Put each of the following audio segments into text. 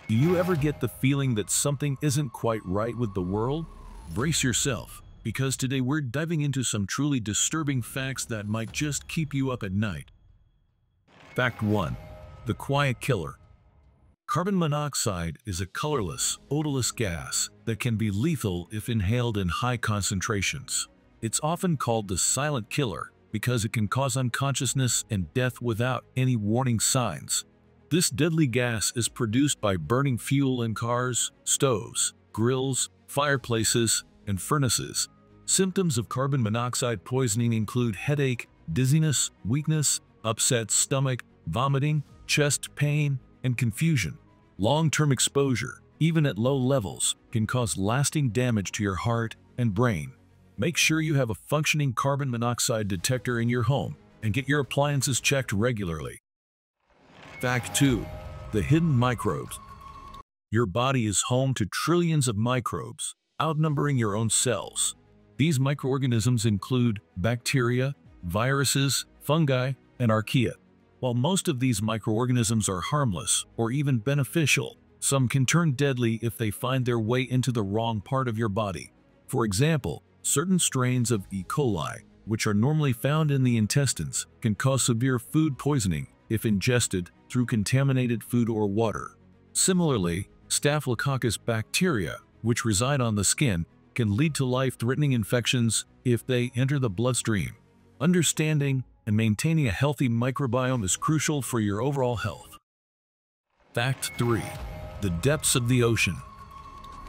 Do you ever get the feeling that something isn't quite right with the world? Brace yourself, because today we're diving into some truly disturbing facts that might just keep you up at night. Fact 1. The quiet killer. Carbon monoxide is a colorless, odorless gas that can be lethal if inhaled in high concentrations. It's often called the silent killer because it can cause unconsciousness and death without any warning signs. This deadly gas is produced by burning fuel in cars, stoves, grills, fireplaces, and furnaces. Symptoms of carbon monoxide poisoning include headache, dizziness, weakness, upset stomach, vomiting, chest pain, and confusion. Long-term exposure, even at low levels, can cause lasting damage to your heart and brain. Make sure you have a functioning carbon monoxide detector in your home and get your appliances checked regularly. Fact 2. The hidden microbes. Your body is home to trillions of microbes, outnumbering your own cells. These microorganisms include bacteria, viruses, fungi, and archaea. While most of these microorganisms are harmless or even beneficial, some can turn deadly if they find their way into the wrong part of your body. For example, certain strains of E. coli, which are normally found in the intestines, can cause severe food poisoning if ingested through contaminated food or water. Similarly, Staphylococcus bacteria, which reside on the skin, can lead to life-threatening infections if they enter the bloodstream. Understanding and maintaining a healthy microbiome is crucial for your overall health. Fact 3. The depths of the ocean.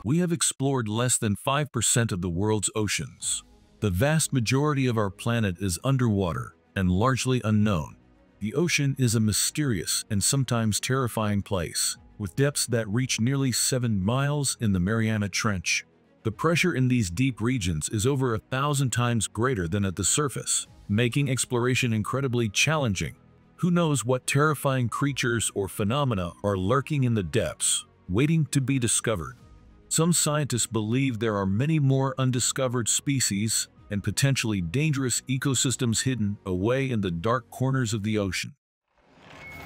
We have explored less than 5% of the world's oceans. The vast majority of our planet is underwater and largely unknown. The ocean is a mysterious and sometimes terrifying place, with depths that reach nearly 7 miles in the Mariana Trench. The pressure in these deep regions is over 1,000 times greater than at the surface, making exploration incredibly challenging. Who knows what terrifying creatures or phenomena are lurking in the depths, waiting to be discovered. Some scientists believe there are many more undiscovered species and potentially dangerous ecosystems hidden away in the dark corners of the ocean.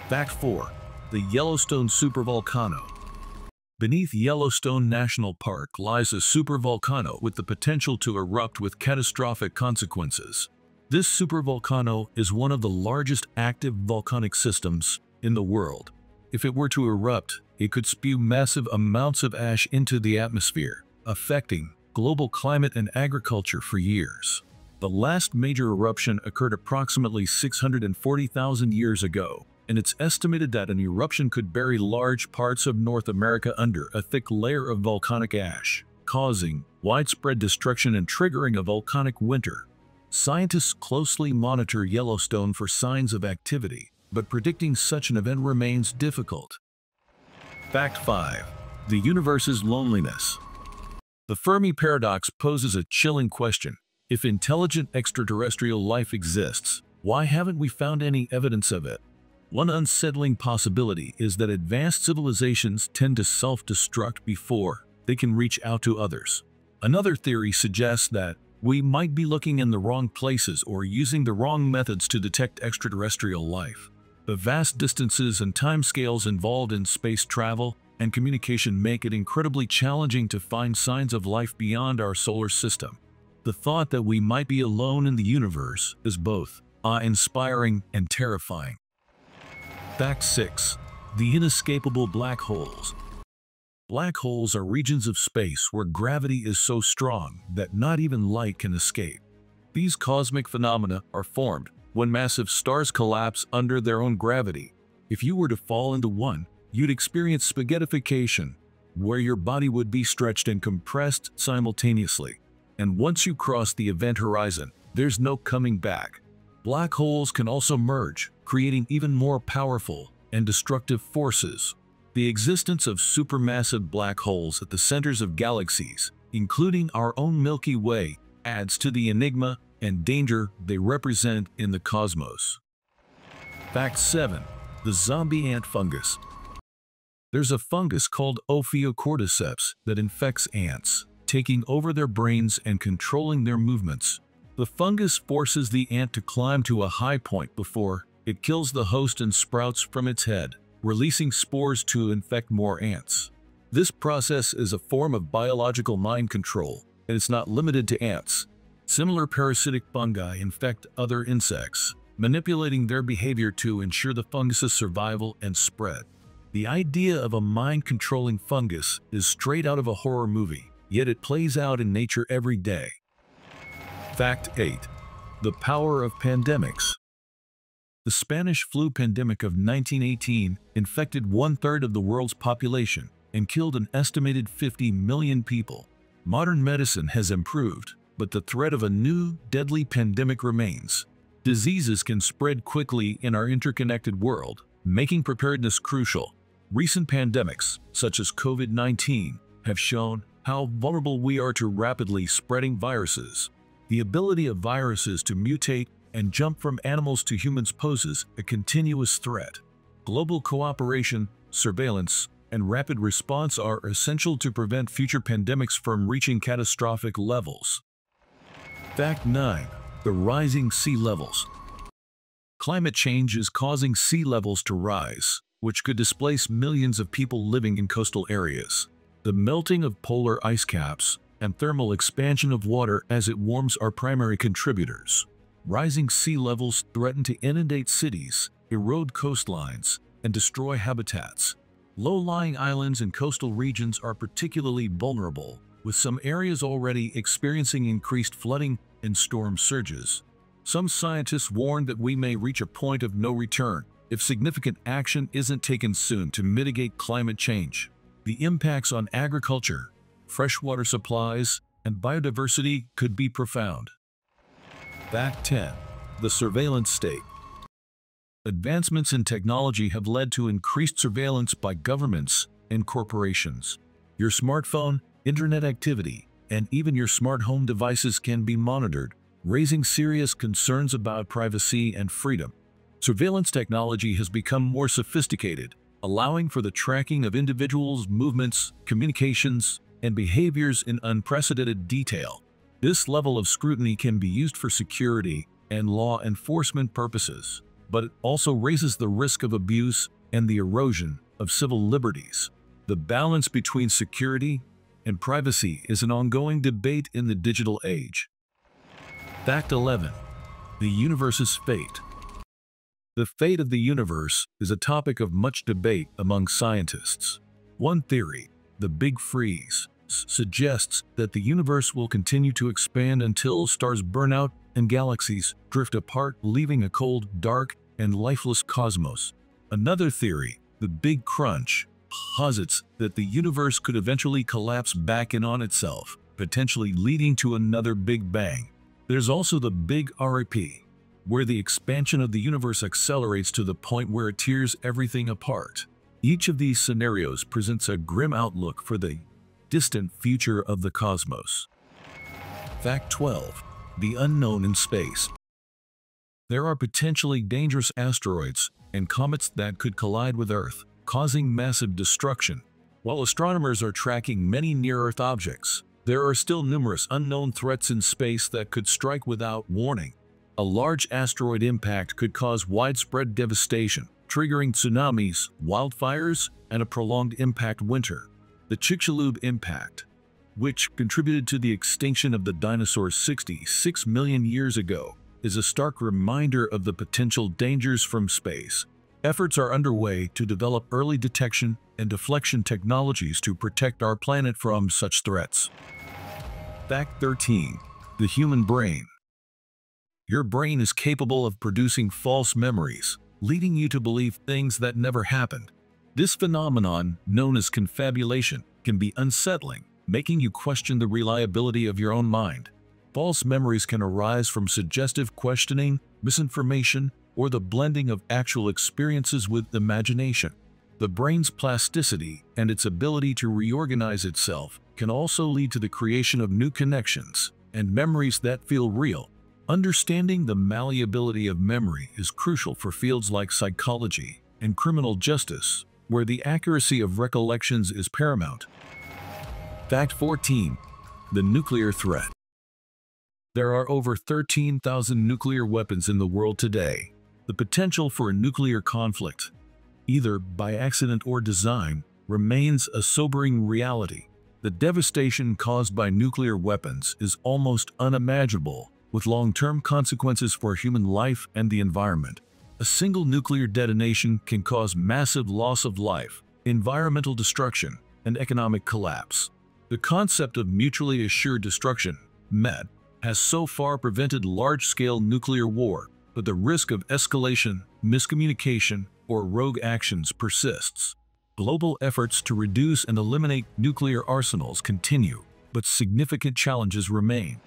Fact 4. The Yellowstone supervolcano. Beneath Yellowstone National Park lies a supervolcano with the potential to erupt with catastrophic consequences. This supervolcano is one of the largest active volcanic systems in the world. If it were to erupt, it could spew massive amounts of ash into the atmosphere, affecting global climate and agriculture for years. The last major eruption occurred approximately 640,000 years ago, and it's estimated that an eruption could bury large parts of North America under a thick layer of volcanic ash, causing widespread destruction and triggering a volcanic winter. Scientists closely monitor Yellowstone for signs of activity, but predicting such an event remains difficult. Fact 5. The universe's loneliness. The Fermi paradox poses a chilling question. If intelligent extraterrestrial life exists, why haven't we found any evidence of it? One unsettling possibility is that advanced civilizations tend to self-destruct before they can reach out to others. Another theory suggests that we might be looking in the wrong places or using the wrong methods to detect extraterrestrial life. The vast distances and timescales involved in space travel and communication make it incredibly challenging to find signs of life beyond our solar system. The thought that we might be alone in the universe is both awe-inspiring and terrifying. Fact 6. The inescapable black holes. Black holes are regions of space where gravity is so strong that not even light can escape. These cosmic phenomena are formed when massive stars collapse under their own gravity. If you were to fall into one, you'd experience spaghettification, where your body would be stretched and compressed simultaneously. And once you cross the event horizon, there's no coming back. Black holes can also merge, creating even more powerful and destructive forces. The existence of supermassive black holes at the centers of galaxies, including our own Milky Way, adds to the enigma and danger they represent in the cosmos. Fact 7. The zombie ant fungus. There's a fungus called Ophiocordyceps that infects ants, taking over their brains and controlling their movements. The fungus forces the ant to climb to a high point before it kills the host and sprouts from its head. releasing spores to infect more ants. This process is a form of biological mind control, and it's not limited to ants. Similar parasitic fungi infect other insects, manipulating their behavior to ensure the fungus's survival and spread. The idea of a mind-controlling fungus is straight out of a horror movie, yet it plays out in nature every day. Fact 8. The power of pandemics. The Spanish flu pandemic of 1918 infected 1/3 of the world's population and killed an estimated 50 million people. Modern medicine has improved, but the threat of a new, deadly pandemic remains. Diseases can spread quickly in our interconnected world, making preparedness crucial. Recent pandemics, such as COVID-19, have shown how vulnerable we are to rapidly spreading viruses. The ability of viruses to mutate and jump from animals to humans poses a continuous threat. Global cooperation, surveillance, and rapid response are essential to prevent future pandemics from reaching catastrophic levels. Fact 9. The rising sea levels. Climate change is causing sea levels to rise, which could displace millions of people living in coastal areas. The melting of polar ice caps and thermal expansion of water as it warms are primary contributors. Rising sea levels threaten to inundate cities, erode coastlines, and destroy habitats. Low-lying islands and coastal regions are particularly vulnerable, with some areas already experiencing increased flooding and storm surges. Some scientists warn that we may reach a point of no return if significant action isn't taken soon to mitigate climate change. The impacts on agriculture, freshwater supplies, and biodiversity could be profound. Fact 10. The surveillance state. Advancements in technology have led to increased surveillance by governments and corporations. Your smartphone, internet activity, and even your smart home devices can be monitored, raising serious concerns about privacy and freedom. Surveillance technology has become more sophisticated, allowing for the tracking of individuals' movements, communications, and behaviors in unprecedented detail. This level of scrutiny can be used for security and law enforcement purposes, but it also raises the risk of abuse and the erosion of civil liberties. The balance between security and privacy is an ongoing debate in the digital age. Fact 11. The universe's fate. The fate of the universe is a topic of much debate among scientists. One theory, the Big Freeze, suggests that the universe will continue to expand until stars burn out and galaxies drift apart, leaving a cold, dark, and lifeless cosmos. Another theory, the Big Crunch, posits that the universe could eventually collapse back in on itself, potentially leading to another Big Bang. There's also the Big Rip, where the expansion of the universe accelerates to the point where it tears everything apart. Each of these scenarios presents a grim outlook for the distant future of the cosmos. Fact 12. The unknown in space. There are potentially dangerous asteroids and comets that could collide with Earth, causing massive destruction. While astronomers are tracking many near-Earth objects, there are still numerous unknown threats in space that could strike without warning. A large asteroid impact could cause widespread devastation, triggering tsunamis, wildfires, and a prolonged impact winter. The Chicxulub impact, which contributed to the extinction of the dinosaurs 66 million years ago, is a stark reminder of the potential dangers from space. Efforts are underway to develop early detection and deflection technologies to protect our planet from such threats. Fact 13. The human brain. Your brain is capable of producing false memories, leading you to believe things that never happened. This phenomenon, known as confabulation, can be unsettling, making you question the reliability of your own mind. False memories can arise from suggestive questioning, misinformation, or the blending of actual experiences with imagination. The brain's plasticity and its ability to reorganize itself can also lead to the creation of new connections and memories that feel real. Understanding the malleability of memory is crucial for fields like psychology and criminal justice, where the accuracy of recollections is paramount. Fact 14. The nuclear threat. There are over 13,000 nuclear weapons in the world today. The potential for a nuclear conflict either by accident or design, remains a sobering reality. The devastation caused by nuclear weapons is almost unimaginable, with long-term consequences for human life and the environment. A single nuclear detonation can cause massive loss of life, environmental destruction, and economic collapse. The concept of mutually assured destruction, MED, has so far prevented large-scale nuclear war, but the risk of escalation, miscommunication, or rogue actions persists. Global efforts to reduce and eliminate nuclear arsenals continue, but significant challenges remain.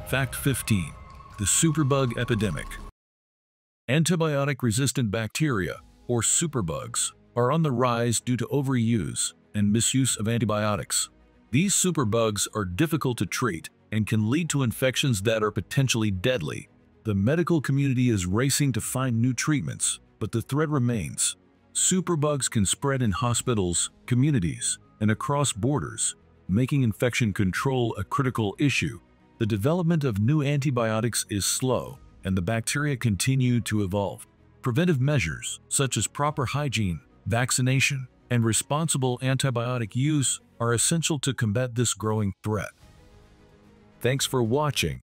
Fact 15. The superbug epidemic. Antibiotic-resistant bacteria, or superbugs, are on the rise due to overuse and misuse of antibiotics. These superbugs are difficult to treat and can lead to infections that are potentially deadly. The medical community is racing to find new treatments, but the threat remains. Superbugs can spread in hospitals, communities, and across borders, making infection control a critical issue. The development of new antibiotics is slow, and the bacteria continue to evolve. Preventive measures, such as proper hygiene, vaccination, and responsible antibiotic use, are essential to combat this growing threat. Thanks for watching.